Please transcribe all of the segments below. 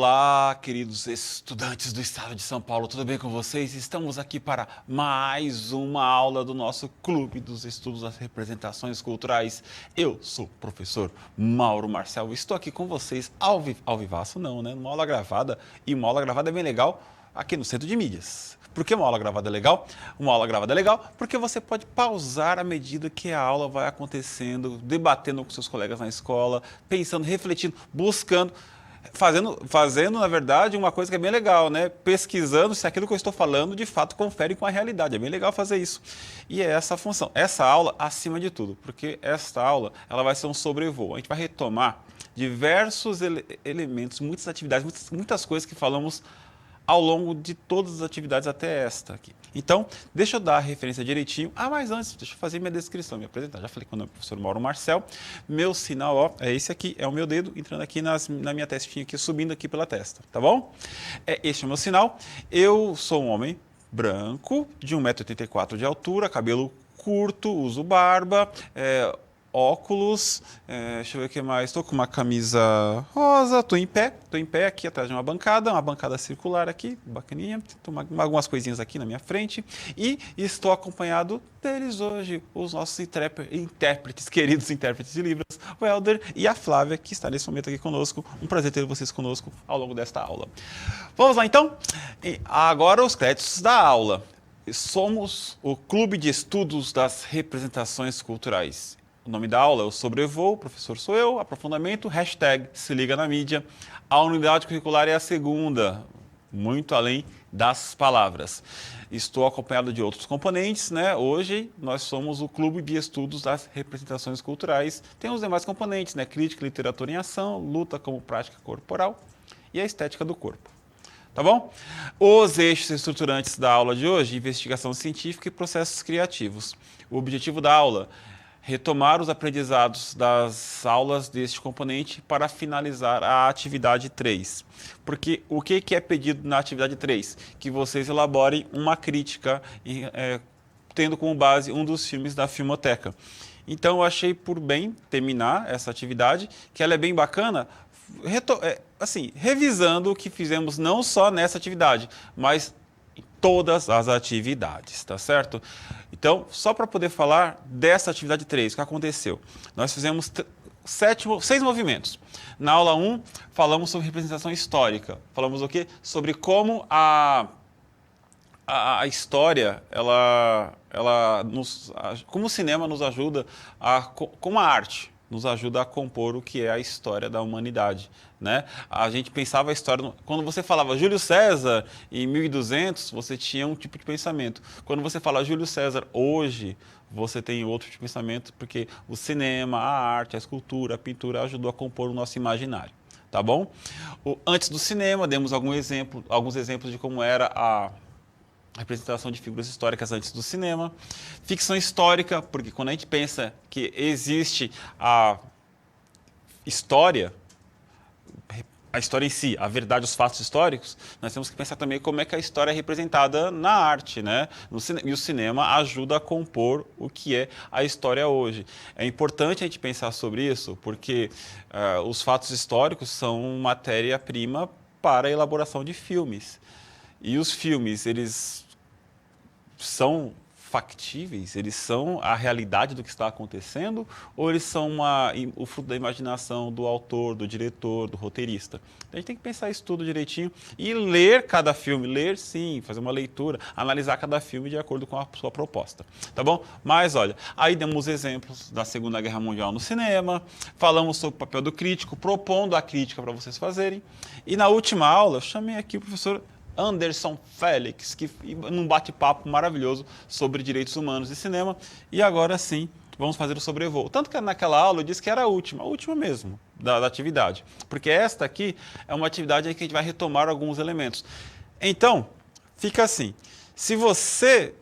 Olá, queridos estudantes do estado de São Paulo, tudo bem com vocês? Estamos aqui para mais uma aula do nosso Clube dos Estudos das Representações Culturais. Eu sou o professor Mauro Marcel, estou aqui com vocês ao vivaço não, né? Uma aula gravada, e uma aula gravada é bem legal aqui no Centro de Mídias. Por que uma aula gravada é legal? Uma aula gravada é legal porque você pode pausar à medida que a aula vai acontecendo, debatendo com seus colegas na escola, pensando, refletindo, buscando, fazendo, na verdade, uma coisa que é bem legal, né? Pesquisando se aquilo que eu estou falando de fato confere com a realidade. É bem legal fazer isso. E é essa a função. Essa aula, acima de tudo, porque esta aula ela vai ser um sobrevoo. A gente vai retomar diversos elementos, muitas atividades, muitas coisas que falamos ao longo de todas as atividades até esta aqui. Então, deixa eu dar a referência direitinho. Mas antes, deixa eu fazer minha descrição, me apresentar. Já falei com o professor Mauro Marcel. Meu sinal, ó, é esse aqui, é o meu dedo entrando aqui na minha testinha aqui, subindo aqui pela testa, tá bom? Este é o meu sinal. Eu sou um homem branco, de 1,84 m de altura, cabelo curto, uso barba, óculos, deixa eu ver o que mais, estou com uma camisa rosa, estou em pé aqui atrás de uma bancada circular aqui, bacaninha, estou algumas coisinhas aqui na minha frente e estou acompanhado deles hoje, os nossos intérpretes, queridos intérpretes de Libras, o Helder e a Flávia, que está nesse momento aqui conosco. Um prazer ter vocês conosco ao longo desta aula. Vamos lá então? Agora os créditos da aula. Somos o Clube de Estudos das Representações Culturais. O nome da aula é o Sobrevoo, o professor sou eu, aprofundamento, hashtag se liga na mídia. A unidade curricular é a segunda, muito além das palavras. Estou acompanhado de outros componentes, né? Hoje nós somos o Clube de Estudos das Representações Culturais. Tem os demais componentes, né? Crítica, literatura em ação, luta como prática corporal e a estética do corpo. Tá bom? Os eixos estruturantes da aula de hoje, investigação científica e processos criativos. O objetivo da aula retomar os aprendizados das aulas deste componente para finalizar a atividade 3. Porque o que é pedido na atividade 3? Que vocês elaborem uma crítica, tendo como base um dos filmes da Filmoteca. Então eu achei por bem terminar essa atividade, que ela é bem bacana, revisando o que fizemos não só nessa atividade, mas em todas as atividades, tá certo? Então, só para poder falar dessa atividade 3, o que aconteceu? Nós fizemos 6 movimentos. Na aula 1, falamos sobre representação histórica. Falamos o quê? Sobre como a história, como o cinema nos ajuda, como a arte nos ajuda a compor o que é a história da humanidade, né? A gente pensava a história... Quando você falava Júlio César em 1200, você tinha um tipo de pensamento. Quando você fala Júlio César hoje, você tem outro tipo de pensamento, porque o cinema, a arte, a escultura, a pintura ajudou a compor o nosso imaginário, tá bom? Antes do cinema, demos alguns exemplos de como era a representação de figuras históricas antes do cinema. Ficção histórica, porque quando a gente pensa que existe a história em si, a verdade, os fatos históricos, nós temos que pensar também como é que a história é representada na arte, né? E o cinema ajuda a compor o que é a história hoje. É importante a gente pensar sobre isso, porque os fatos históricos são matéria-prima para a elaboração de filmes. E os filmes, eles são factíveis? Eles são a realidade do que está acontecendo? Ou eles são o fruto da imaginação do autor, do diretor, do roteirista? Então, a gente tem que pensar isso tudo direitinho e ler cada filme. Ler, sim, fazer uma leitura, analisar cada filme de acordo com a sua proposta. Tá bom? Mas, olha, aí demos exemplos da Segunda Guerra Mundial no cinema, falamos sobre o papel do crítico, propondo a crítica para vocês fazerem. E na última aula, eu chamei aqui o professor Anderson Félix, que num bate-papo maravilhoso sobre direitos humanos e cinema. E agora sim, vamos fazer o sobrevoo. Tanto que naquela aula eu disse que era a última mesmo da atividade. Porque esta aqui é uma atividade em que a gente vai retomar alguns elementos. Então, fica assim. Se você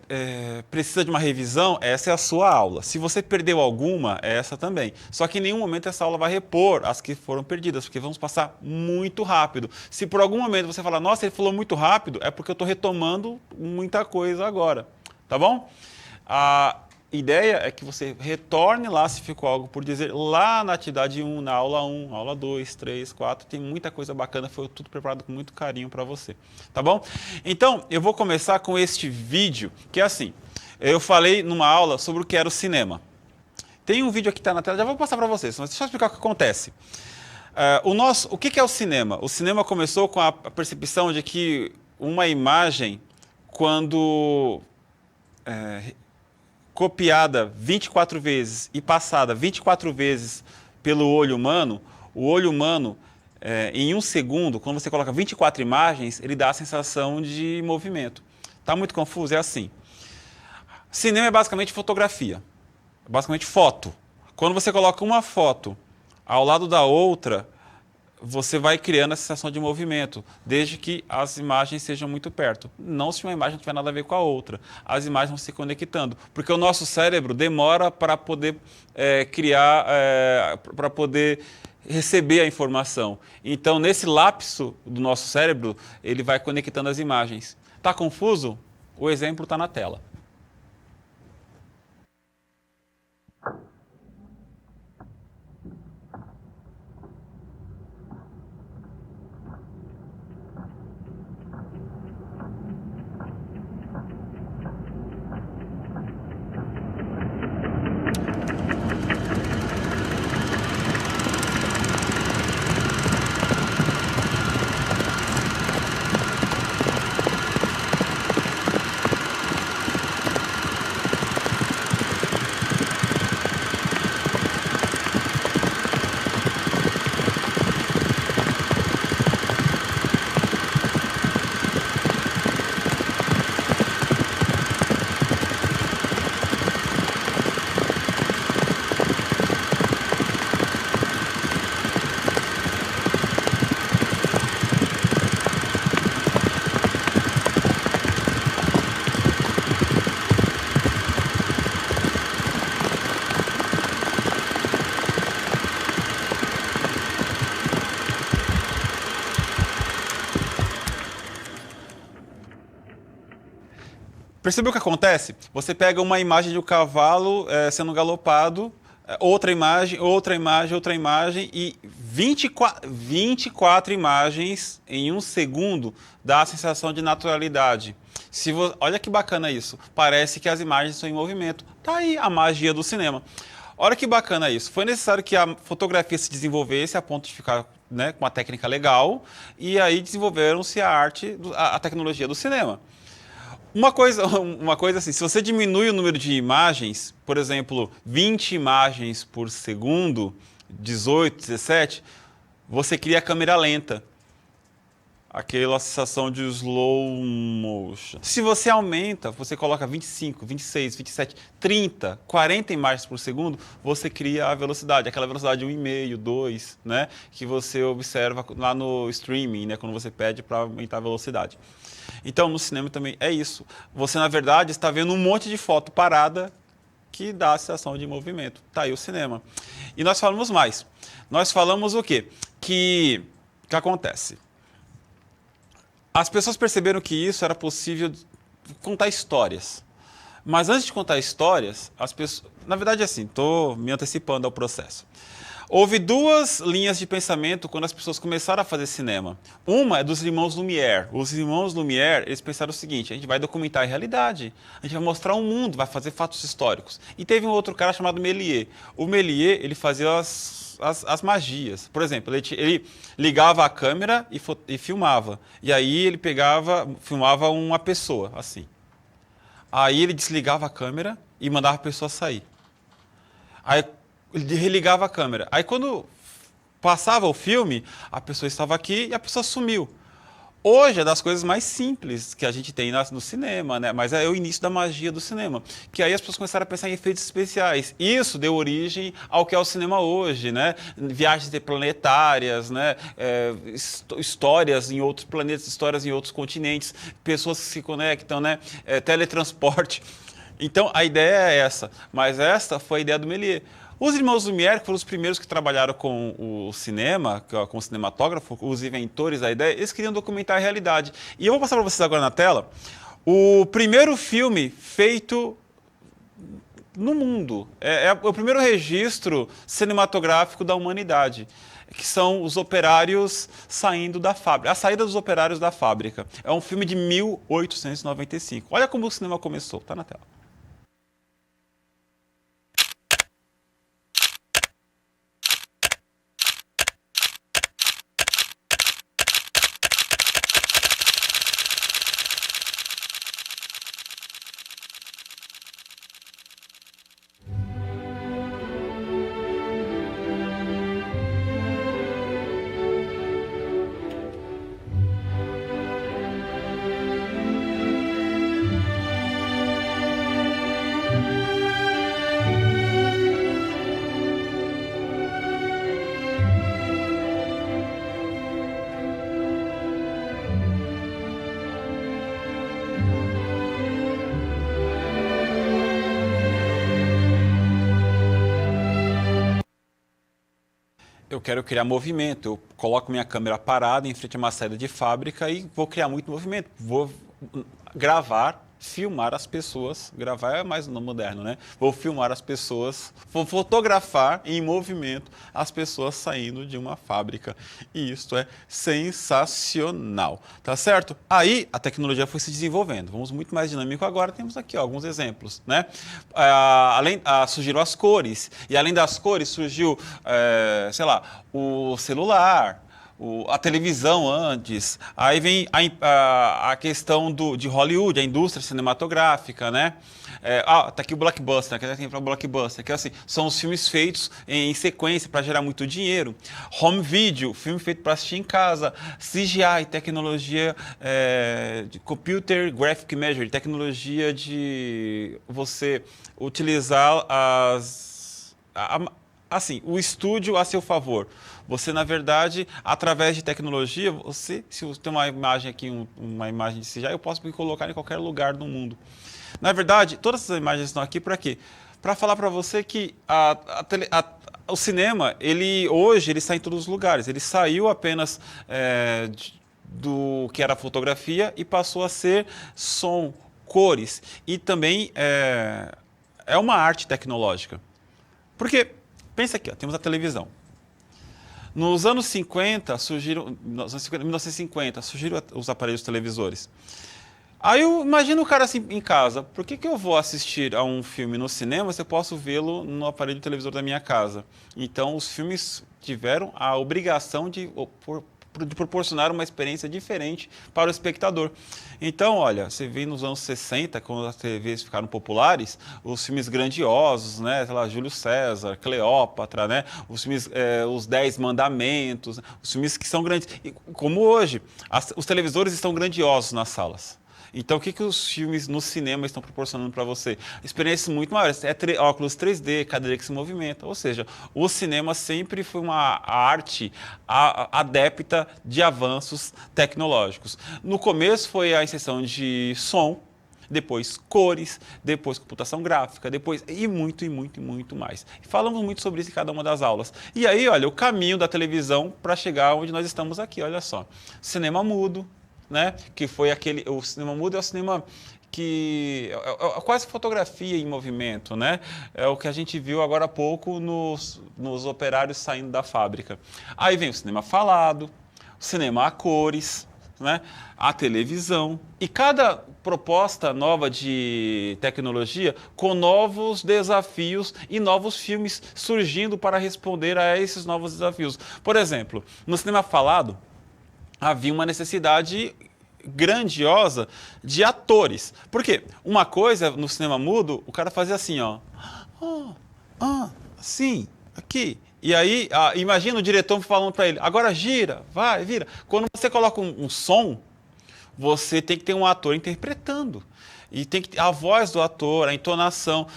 precisa de uma revisão, essa é a sua aula. Se você perdeu alguma, é essa também. Só que em nenhum momento essa aula vai repor as que foram perdidas, porque vamos passar muito rápido. Se por algum momento você falar, nossa, ele falou muito rápido, é porque eu estou retomando muita coisa agora. Tá bom? ideia é que você retorne lá, se ficou algo por dizer, lá na atividade 1, na aula 1, aula 2, 3, 4, tem muita coisa bacana, foi tudo preparado com muito carinho para você, tá bom? Então, eu vou começar com este vídeo, que é assim, eu falei numa aula sobre o que era o cinema. Tem um vídeo aqui que está na tela, já vou passar para vocês, mas deixa eu explicar o que acontece. O que é o cinema? O cinema começou com a percepção de que uma imagem, quando copiada 24 vezes e passada 24 vezes pelo olho humano, o olho humano, em um segundo, quando você coloca 24 imagens, ele dá a sensação de movimento. Está muito confuso? É assim. Cinema é basicamente fotografia, basicamente foto. Quando você coloca uma foto ao lado da outra, você vai criando a sensação de movimento, desde que as imagens sejam muito perto. Não se uma imagem não tiver nada a ver com a outra. As imagens vão se conectando, porque o nosso cérebro demora para poder criar, para poder receber a informação. Então, nesse lapso do nosso cérebro, ele vai conectando as imagens. Está confuso? O exemplo está na tela. Percebeu o que acontece? Você pega uma imagem de um cavalo sendo galopado, outra imagem, outra imagem, outra imagem e 24 imagens em um segundo dá a sensação de naturalidade. Olha que bacana isso. Parece que as imagens estão em movimento. Tá aí a magia do cinema. Olha que bacana isso. Foi necessário que a fotografia se desenvolvesse a ponto de ficar, né, com uma técnica legal e aí desenvolveram-se a arte, a tecnologia do cinema. Uma coisa assim, se você diminui o número de imagens, por exemplo, 20 imagens por segundo, 18, 17, você cria a câmera lenta. Aquela sensação de slow motion. Se você aumenta, você coloca 25, 26, 27, 30, 40 imagens por segundo, você cria a velocidade, aquela velocidade 1,5, 2, né, que você observa lá no streaming, né, quando você pede para aumentar a velocidade. Então, no cinema também é isso. Você, na verdade, está vendo um monte de foto parada que dá a sensação de movimento. Está aí o cinema. E nós falamos mais. Nós falamos o quê? O que acontece? As pessoas perceberam que isso era possível contar histórias. Mas antes de contar histórias, as pessoas... Na verdade, assim, estou me antecipando ao processo. Houve duas linhas de pensamento quando as pessoas começaram a fazer cinema. Uma é dos irmãos Lumière. Os irmãos Lumière, eles pensaram o seguinte: a gente vai documentar a realidade, a gente vai mostrar o mundo, vai fazer fatos históricos. E teve um outro cara chamado Méliès. O Méliès, ele fazia as magias. Por exemplo, ele ligava a câmera e filmava. E aí ele filmava uma pessoa, assim. Aí ele desligava a câmera e mandava a pessoa sair. Aí ele religava a câmera. Aí quando passava o filme, a pessoa estava aqui e a pessoa sumiu. Hoje é das coisas mais simples que a gente tem no cinema, né? Mas é o início da magia do cinema. Que aí as pessoas começaram a pensar em efeitos especiais. Isso deu origem ao que é o cinema hoje, né? Viagens interplanetárias, né? Histórias em outros planetas, histórias em outros continentes, pessoas que se conectam, né? Teletransporte. Então a ideia é essa. Mas esta foi a ideia do Méliès. Os irmãos Lumière, que foram os primeiros que trabalharam com o cinema, com o cinematógrafo, os inventores da ideia, eles queriam documentar a realidade. E eu vou passar para vocês agora na tela o primeiro filme feito no mundo. É o primeiro registro cinematográfico da humanidade, que são os operários saindo da fábrica. A saída dos operários da fábrica. É um filme de 1895. Olha como o cinema começou. Tá na tela. Eu quero criar movimento. Eu coloco minha câmera parada em frente a uma saída de fábrica e vou criar muito movimento. Vou gravar, filmar as pessoas. Gravar é mais no moderno, né? Vou filmar as pessoas, vou fotografar em movimento as pessoas saindo de uma fábrica. E isso é sensacional, tá certo? Aí a tecnologia foi se desenvolvendo. Vamos muito mais dinâmico agora. Temos aqui ó, alguns exemplos, né? Surgiram as cores. E além das cores, surgiu, sei lá, o celular, a televisão antes, aí vem a questão de Hollywood, a indústria cinematográfica, né? Tá aqui o blockbuster, né? Que tem para blockbuster, que assim, são os filmes feitos em sequência para gerar muito dinheiro. Home video, filme feito para assistir em casa. CGI, tecnologia de Computer Graphic Measure, tecnologia de você utilizar assim, o estúdio a seu favor. Você, na verdade, através de tecnologia, se você tem uma imagem aqui, uma imagem de CGI, eu posso me colocar em qualquer lugar do mundo. Na verdade, todas essas imagens estão aqui para quê? Para falar para você que o cinema, hoje, ele sai em todos os lugares. Ele saiu apenas do que era fotografia e passou a ser som, cores. E também é uma arte tecnológica. Porque, pensa aqui, ó, temos a televisão. Nos anos 50, surgiram 1950, surgiram os aparelhos televisores. Aí eu imagino o cara assim em casa, por que eu vou assistir a um filme no cinema se eu posso vê-lo no aparelho televisor da minha casa? Então os filmes tiveram a obrigação de proporcionar uma experiência diferente para o espectador. Então, olha, você vê nos anos 60, quando as TVs ficaram populares, os filmes grandiosos, né? Sei lá, Júlio César, Cleópatra, né? Os filmes, os 10 Mandamentos, né? Os filmes que são grandes. E, como hoje, os televisores estão grandiosos nas salas. Então, o que os filmes no cinema estão proporcionando para você? Experiências muito maiores. Óculos 3D, cadeira que se movimenta. Ou seja, o cinema sempre foi uma arte adepta de avanços tecnológicos. No começo foi a inserção de som, depois cores, depois computação gráfica, depois e muito mais. E falamos muito sobre isso em cada uma das aulas. E aí, olha, o caminho da televisão para chegar onde nós estamos aqui, olha só. Cinema mudo, né? Que foi o cinema mudo é o cinema que é quase fotografia em movimento, né? É o que a gente viu agora há pouco nos operários saindo da fábrica. Aí vem o cinema falado, o cinema a cores, né? A televisão e cada proposta nova de tecnologia com novos desafios e novos filmes surgindo para responder a esses novos desafios. Por exemplo, no cinema falado, havia uma necessidade grandiosa de atores. Por quê? Uma coisa, no cinema mudo, o cara fazia assim, ó. Assim, aqui. E aí, imagina o diretor falando para ele, agora gira, vai, vira. Quando você coloca um som, você tem que ter um ator interpretando. E tem que ter a voz do ator, a entonação.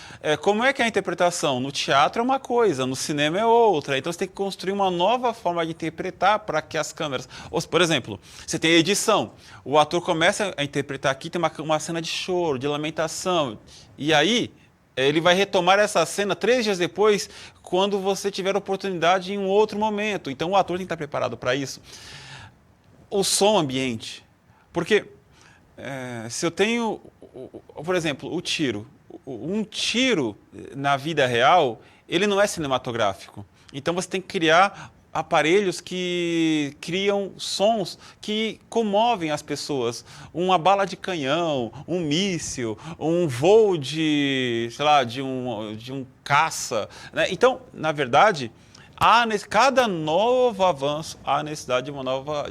Como é que é a interpretação? No teatro é uma coisa, no cinema é outra. Então você tem que construir uma nova forma de interpretar para que as câmeras... Por exemplo, você tem a edição. O ator começa a interpretar aqui, tem uma cena de choro, de lamentação. E aí, ele vai retomar essa cena 3 dias depois, quando você tiver oportunidade em um outro momento. Então o ator tem que estar preparado para isso. O som ambiente. Porque se eu tenho... Por exemplo, o tiro. um tiro na vida real, ele não é cinematográfico. Então você tem que criar aparelhos que criam sons que comovem as pessoas. Uma bala de canhão, um míssil, um voo de, sei lá, de um caça, né? Então, na verdade, cada novo avanço há necessidade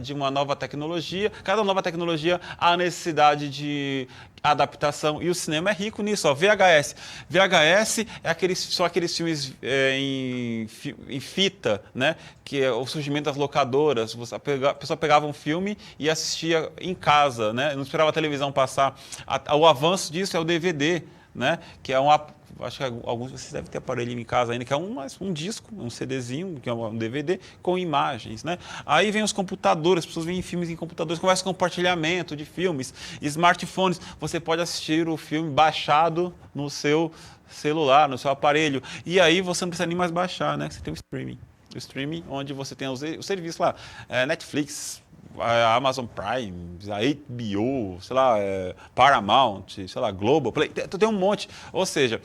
de uma nova tecnologia, cada nova tecnologia há necessidade de adaptação, e o cinema é rico nisso, ó. VHS. VHS são aqueles filmes em fita, né? Que é o surgimento das locadoras. A pessoa pegava um filme e assistia em casa, né? Não esperava a televisão passar. O avanço disso é o DVD, né? Que é acho que alguns de vocês devem ter aparelho em casa ainda, que é um disco, um CDzinho, que é um DVD, com imagens, né? Aí vem os computadores, as pessoas veem filmes em computadores, começa com compartilhamento de filmes, smartphones, você pode assistir o filme baixado no seu celular, no seu aparelho, e aí você não precisa nem mais baixar, né? Você tem o streaming onde você tem o serviço lá, Netflix, a Amazon Prime, a HBO, sei lá, Paramount, sei lá, Globoplay, tem um monte. Ou seja,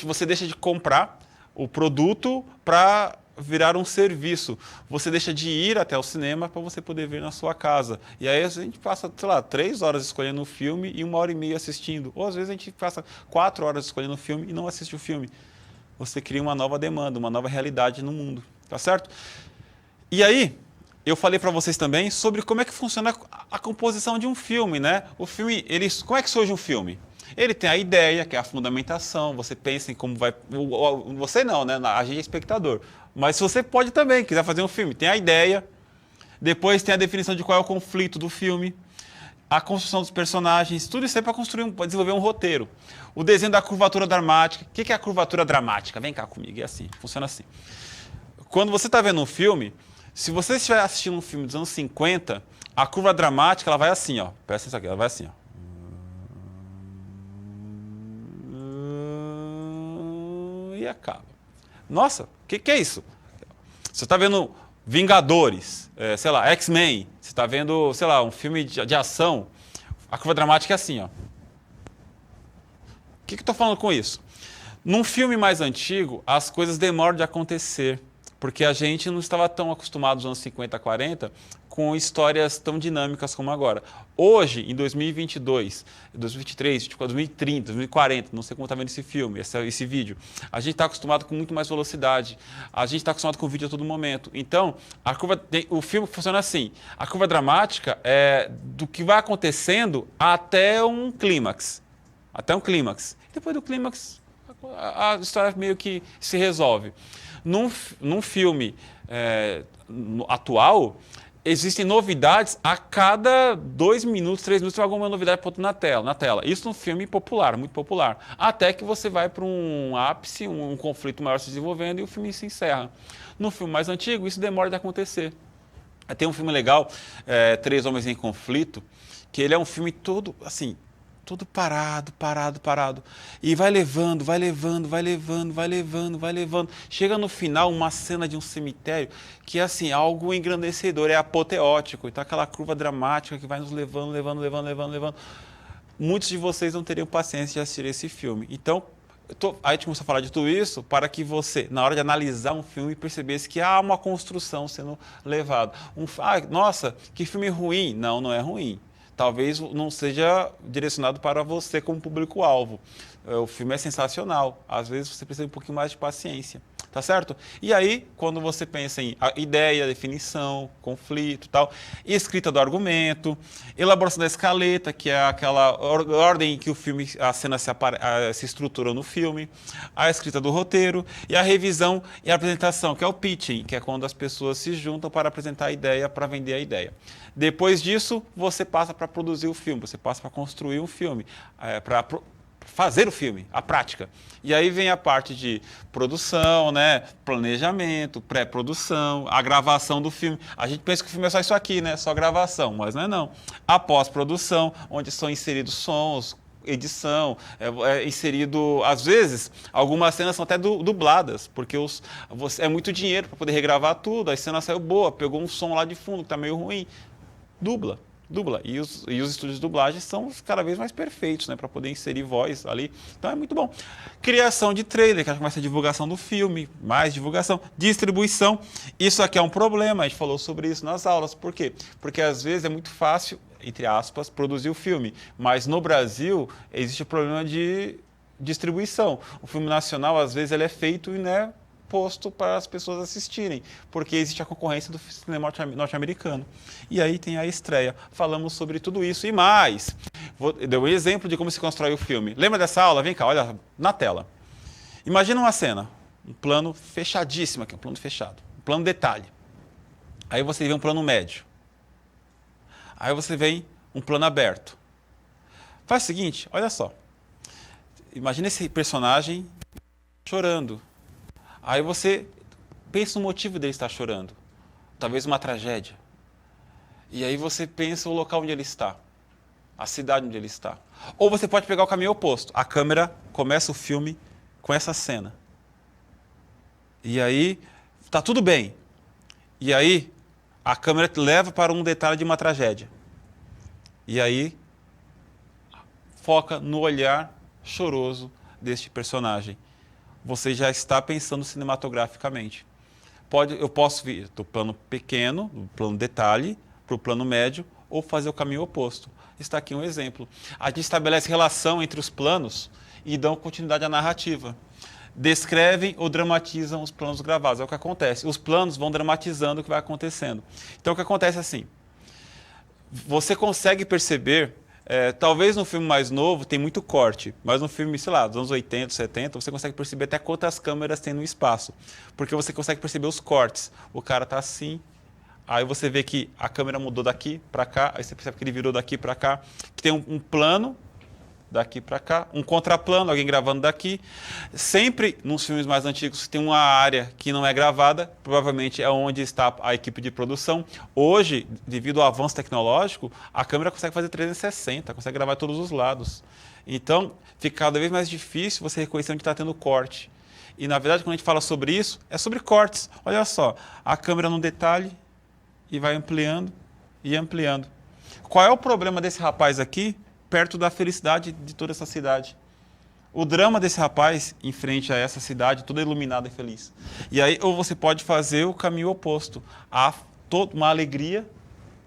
você deixa de comprar o produto para virar um serviço. Você deixa de ir até o cinema para você poder ver na sua casa. E aí a gente passa, sei lá, 3 horas escolhendo um filme e 1h30 assistindo. Ou às vezes a gente passa 4 horas escolhendo um filme e não assiste o filme. Você cria uma nova demanda, uma nova realidade no mundo. Tá certo? E aí, eu falei para vocês também sobre como é que funciona a composição de um filme, né? O filme, como é que surge um filme? Ele tem a ideia, que é a fundamentação, você pensa em como vai... Você não, né? A gente é espectador. Mas você pode também, quiser fazer um filme, tem a ideia, depois tem a definição de qual é o conflito do filme, a construção dos personagens, tudo isso é para desenvolver um roteiro. O desenho da curvatura dramática. O que é a curvatura dramática? Vem cá comigo, é assim, funciona assim. Quando você está vendo um filme... Se você estiver assistindo um filme dos anos 50, a curva dramática ela vai assim, ó. Presta atenção aqui, ela vai assim, ó. E acaba. Nossa, o que é isso? Você está vendo Vingadores, sei lá, X-Men, você está vendo, sei lá, um filme de ação, a curva dramática é assim, ó. O que eu estou falando com isso? Num filme mais antigo, as coisas demoram de acontecer. Porque a gente não estava tão acostumado nos anos 50, 40 com histórias tão dinâmicas como agora. Hoje, em 2022, 2023, 2030, 2040, não sei como está vendo esse filme, esse vídeo, a gente está acostumado com muito mais velocidade, a gente está acostumado com vídeo a todo momento. Então, o filme funciona assim, a curva dramática é do que vai acontecendo até um clímax. Até um clímax. Depois do clímax, a história meio que se resolve. Num filme atual, existem novidades a cada 2 minutos, 3 minutos, tem alguma novidade na tela. Isso num filme popular, muito popular. Até que você vai para um ápice, um conflito maior se desenvolvendo e o filme se encerra. No filme mais antigo, isso demora de acontecer. Tem um filme legal, Três Homens em Conflito, que ele é um filme todo, assim... Tudo parado. E vai levando. Chega no final uma cena de um cemitério que é assim, algo engrandecedor, é apoteótico. Então aquela curva dramática que vai nos levando. Muitos de vocês não teriam paciência de assistir esse filme. Então, a gente começou a falar de tudo isso para que você, na hora de analisar um filme, percebesse que há uma construção sendo levada. Nossa, que filme ruim. Não é ruim. Talvez não seja direcionado para você como público-alvo. O filme é sensacional. Às vezes você precisa de um pouquinho mais de paciência. Tá certo? E aí, quando você pensa em ideia, definição, conflito e tal, escrita do argumento, elaboração da escaleta, que é aquela ordem em que a cena se estrutura no filme, a escrita do roteiro, e a revisão e a apresentação, que é o pitching, que é quando as pessoas se juntam para apresentar a ideia, para vender a ideia. Depois disso, você passa para produzir o filme, você passa para construir um filme, para fazer o filme, a prática. E aí vem a parte de produção, né, planejamento, pré-produção, a gravação do filme. A gente pensa que o filme é só isso aqui, né, só gravação, mas não é não. A pós-produção, onde são inseridos sons, edição, inserido, às vezes, algumas cenas são até dubladas, porque é muito dinheiro para poder regravar tudo, a cena saiu boa, pegou um som lá de fundo que está meio ruim, dubla. dubla. E os estúdios de dublagem são cada vez mais perfeitos, né? Para poder inserir voz ali. Então é muito bom. Criação de trailer, que começa a divulgação do filme, mais divulgação, distribuição. Isso aqui é um problema, a gente falou sobre isso nas aulas. Por quê? Porque às vezes é muito fácil, entre aspas, produzir o filme. Mas no Brasil existe o problema de distribuição. O filme nacional, às vezes, ele é feito e não é posto para as pessoas assistirem, porque existe a concorrência do cinema norte-americano. E aí tem a estreia. Falamos sobre tudo isso e mais. Deu um exemplo de como se constrói o filme. Lembra dessa aula? Vem cá, olha na tela. Imagina uma cena, um plano fechadíssimo aqui, um plano fechado, um plano detalhe. Aí você vê um plano médio. Aí você vê um plano aberto. Faz o seguinte, olha só. Imagina esse personagem chorando. Aí você pensa no motivo dele estar chorando. Talvez uma tragédia. E aí você pensa o local onde ele está. A cidade onde ele está. Ou você pode pegar o caminho oposto. A câmera começa o filme com essa cena. E aí está tudo bem. E aí a câmera leva para um detalhe de uma tragédia. E aí foca no olhar choroso deste personagem. Você já está pensando cinematograficamente. Eu posso vir do plano pequeno, do plano detalhe, para o plano médio, ou fazer o caminho oposto. Está aqui um exemplo. A gente estabelece relação entre os planos e dão continuidade à narrativa. Descrevem ou dramatizam os planos gravados. É o que acontece. Os planos vão dramatizando o que vai acontecendo. Então, o que acontece é assim. Você consegue perceber... talvez no filme mais novo tem muito corte, mas no filme, sei lá, dos anos 80, 70, você consegue perceber até quantas câmeras tem no espaço. Porque você consegue perceber os cortes. O cara tá assim, aí você vê que a câmera mudou daqui para cá, aí você percebe que ele virou daqui para cá, que tem um plano daqui para cá, um contraplano, alguém gravando daqui. Sempre nos filmes mais antigos tem uma área que não é gravada, provavelmente é onde está a equipe de produção. Hoje, devido ao avanço tecnológico, a câmera consegue fazer 360, consegue gravar todos os lados. Então, fica cada vez mais difícil você reconhecer onde está tendo corte. E, na verdade, quando a gente fala sobre isso, é sobre cortes. Olha só, a câmera no detalhe e vai ampliando e ampliando. Qual é o problema desse rapaz aqui? Perto da felicidade de toda essa cidade. O drama desse rapaz em frente a essa cidade, toda iluminada e feliz. E aí, ou você pode fazer o caminho oposto, uma alegria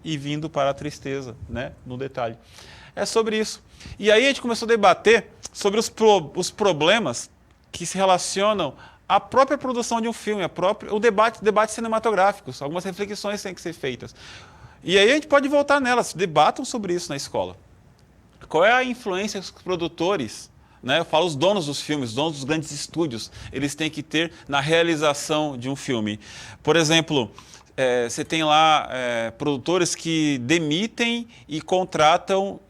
e vindo para a tristeza, né, no detalhe. É sobre isso. E aí a gente começou a debater sobre os problemas que se relacionam à própria produção de um filme, o debate cinematográficos, algumas reflexões têm que ser feitas. E aí a gente pode voltar nelas, debatam sobre isso na escola. Qual é a influência que os produtores, né, eu falo os donos dos filmes, os donos dos grandes estúdios, eles têm que ter na realização de um filme? Por exemplo, você tem lá produtores que demitem e contratam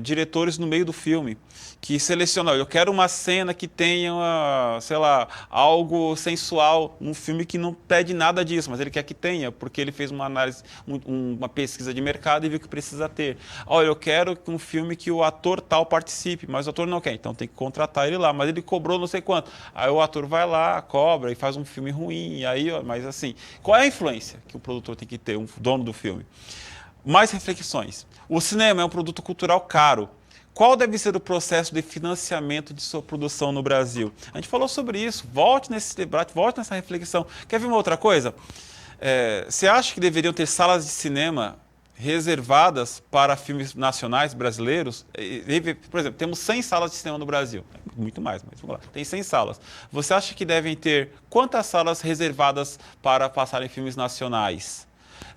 diretores no meio do filme, que selecionam, eu quero uma cena que tenha, sei lá, algo sensual, um filme que não pede nada disso, mas ele quer que tenha, porque ele fez uma análise, uma pesquisa de mercado e viu que precisa ter. Olha, eu quero um filme que o ator tal participe, mas o ator não quer, então tem que contratar ele lá, mas ele cobrou não sei quanto. Aí o ator vai lá, cobra e faz um filme ruim, e aí, mas assim, qual é a influência que o produtor tem que ter, um dono do filme? Mais reflexões. O cinema é um produto cultural caro. Qual deve ser o processo de financiamento de sua produção no Brasil? A gente falou sobre isso. Volte nesse debate, volte nessa reflexão. Quer ver uma outra coisa? Você acha que deveriam ter salas de cinema reservadas para filmes nacionais brasileiros? Por exemplo, temos 100 salas de cinema no Brasil. Muito mais, mas vamos lá. Tem 100 salas. Você acha que devem ter quantas salas reservadas para passarem filmes nacionais?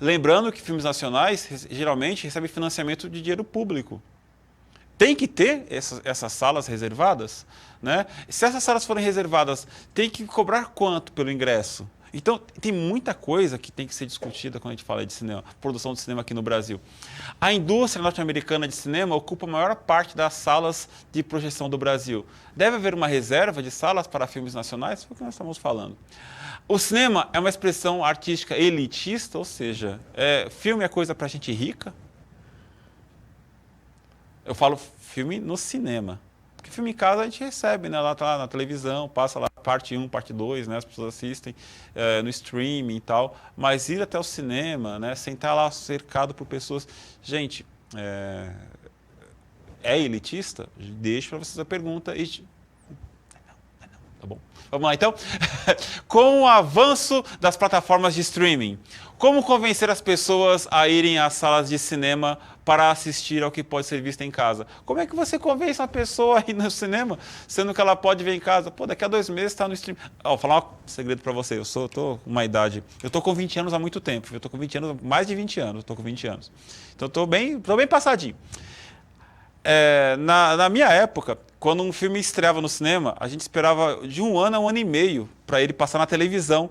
Lembrando que filmes nacionais geralmente recebem financiamento de dinheiro público. Tem que ter essas salas reservadas, né? Se essas salas forem reservadas, tem que cobrar quanto pelo ingresso? Então, tem muita coisa que tem que ser discutida quando a gente fala de cinema, produção de cinema aqui no Brasil. A indústria norte-americana de cinema ocupa a maior parte das salas de projeção do Brasil. Deve haver uma reserva de salas para filmes nacionais? Foi o que nós estamos falando. O cinema é uma expressão artística elitista, ou seja, filme é coisa para gente rica? Eu falo filme no cinema. Porque filme em casa a gente recebe, né? Lá tá lá na televisão, passa lá parte 1, parte 2, né? As pessoas assistem no streaming e tal, mas ir até o cinema, né? Sentar lá cercado por pessoas. Gente, é elitista? Deixo para vocês a pergunta e... Tá bom. Vamos lá, então. Com o avanço das plataformas de streaming, como convencer as pessoas a irem às salas de cinema para assistir ao que pode ser visto em casa? Como é que você convence uma pessoa a ir no cinema, sendo que ela pode ver em casa? Pô, daqui a 2 meses está no streaming. Vou falar um segredo para você. Eu tô com uma idade... Eu tô com 20 anos há muito tempo. Eu tô com 20 anos, mais de 20 anos. Eu tô com 20 anos. Então, tô bem passadinho. Na minha época, quando um filme estreava no cinema, a gente esperava de 1 ano a 1 ano e meio para ele passar na televisão.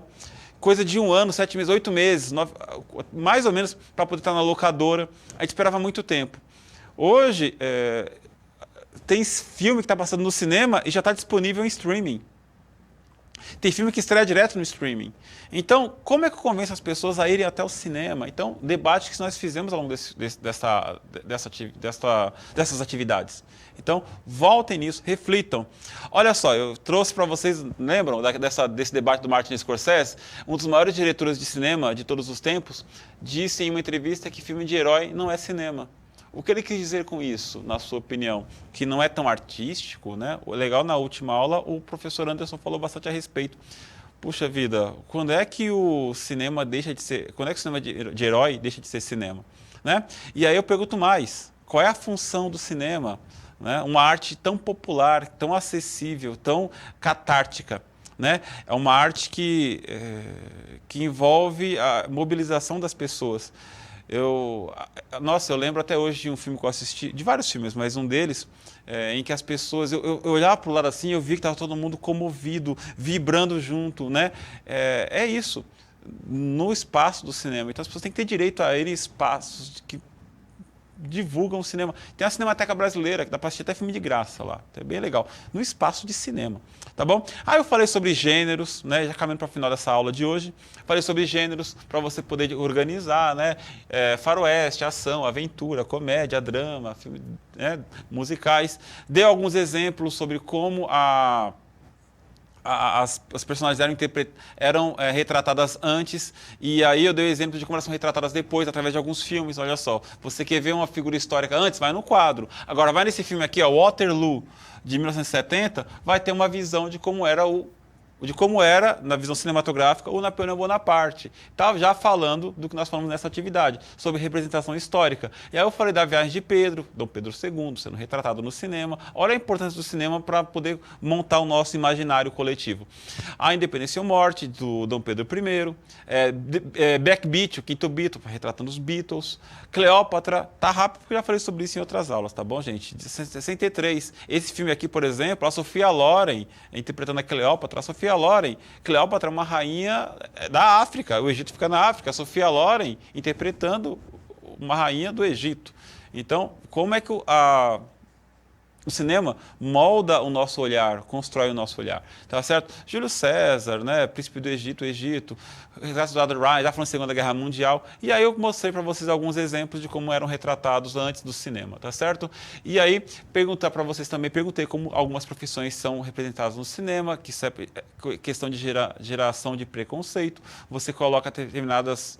Coisa de 1 ano, 7 meses, 8 meses, mais ou menos, para poder estar na locadora. A gente esperava muito tempo. Hoje, tem filme que está passando no cinema e já está disponível em streaming. Tem filme que estreia direto no streaming. Então, como é que eu convenço as pessoas a irem até o cinema? Então, debate que nós fizemos ao longo dessas atividades. Então, voltem nisso, reflitam. Olha só, eu trouxe para vocês, lembram desse debate do Martin Scorsese? Um dos maiores diretores de cinema de todos os tempos disse em uma entrevista que filme de herói não é cinema. O que ele quis dizer com isso, na sua opinião? Que não é tão artístico, né? O legal, na última aula, o professor Anderson falou bastante a respeito. Puxa vida, quando é que o cinema deixa de ser... Quando é que o cinema de herói deixa de ser cinema? Né? E aí eu pergunto mais, qual é a função do cinema? Né? Uma arte tão popular, tão acessível, tão catártica. Né? É uma arte que envolve a mobilização das pessoas. Eu lembro até hoje de um filme que eu assisti, de vários filmes, mas um deles, em que as pessoas, eu olhava para o lado assim, eu vi que estava todo mundo comovido, vibrando junto, né? É isso, no espaço do cinema. Então as pessoas têm que ter direito a ir em espaços que divulgam o cinema. Tem a Cinemateca Brasileira, que dá para assistir até filme de graça lá. É bem legal. No espaço de cinema. Tá bom? Eu falei sobre gêneros, né? Já caminhando para o final dessa aula de hoje. Falei sobre gêneros para você poder organizar, né? Faroeste, ação, aventura, comédia, drama, filme, né? Musicais. Dei alguns exemplos sobre como as personagens eram retratadas antes, e aí eu dei o exemplo de como elas são retratadas depois, através de alguns filmes. Olha só, você quer ver uma figura histórica antes? Vai no quadro. Agora, vai nesse filme aqui, ó, Waterloo, de 1970, vai ter uma visão de como era na visão cinematográfica o Napoleão Bonaparte. Estava já falando do que nós falamos nessa atividade, sobre representação histórica. E aí eu falei da viagem de Pedro, Dom Pedro II, sendo retratado no cinema. Olha a importância do cinema para poder montar o nosso imaginário coletivo. A Independência ou Morte, do Dom Pedro I. Backbeat, o Quinto Beatle, retratando os Beatles. Cleópatra, tá rápido porque eu já falei sobre isso em outras aulas, tá bom, gente? De 63. Esse filme aqui, por exemplo, a Sophia Loren, interpretando a Cleópatra. A Sophia Loren, Cleópatra é uma rainha da África, o Egito fica na África. A Sophia Loren interpretando uma rainha do Egito. Então, como é que o cinema molda o nosso olhar, constrói o nosso olhar, tá certo? Júlio César, né, príncipe do Egito, retratos do Adam Ryan, já falando da Segunda Guerra Mundial, e aí eu mostrei para vocês alguns exemplos de como eram retratados antes do cinema, tá certo? E aí, perguntar para vocês também, perguntei como algumas profissões são representadas no cinema, que isso é questão de geração de preconceito, você coloca determinadas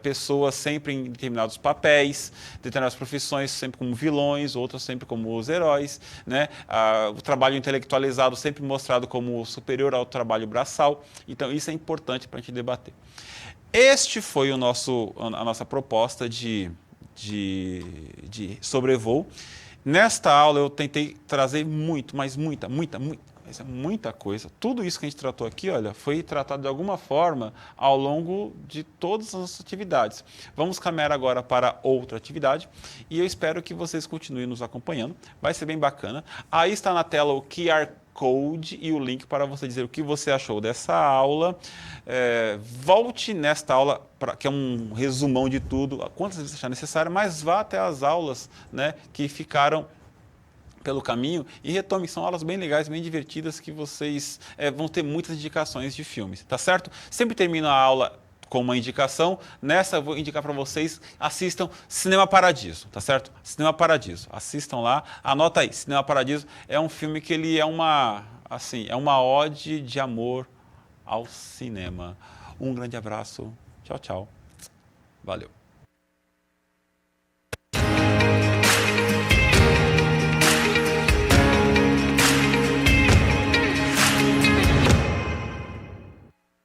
pessoas sempre em determinados papéis, determinadas profissões sempre como vilões, outras sempre como os heróis, né? O trabalho intelectualizado sempre mostrado como superior ao trabalho braçal. Então, isso é importante para a gente debater. Este foi a nossa proposta de sobrevoo. Nesta aula, eu tentei trazer muita coisa. Tudo isso que a gente tratou aqui, olha, foi tratado de alguma forma ao longo de todas as nossas atividades. Vamos caminhar agora para outra atividade e eu espero que vocês continuem nos acompanhando. Vai ser bem bacana. Aí está na tela o QR Code e o link para você dizer o que você achou dessa aula. Volte nesta aula, que é um resumão de tudo, quantas vezes achar necessário, mas vá até as aulas, né, que ficaram pelo caminho e retome, são aulas bem legais, bem divertidas, que vocês vão ter muitas indicações de filmes, tá certo? Sempre termino a aula com uma indicação. Nessa eu vou indicar para vocês, assistam Cinema Paradiso, tá certo? Cinema Paradiso, assistam lá, anota aí, Cinema Paradiso é um filme que ele é assim, é uma ode de amor ao cinema. Um grande abraço. Tchau, tchau. Valeu.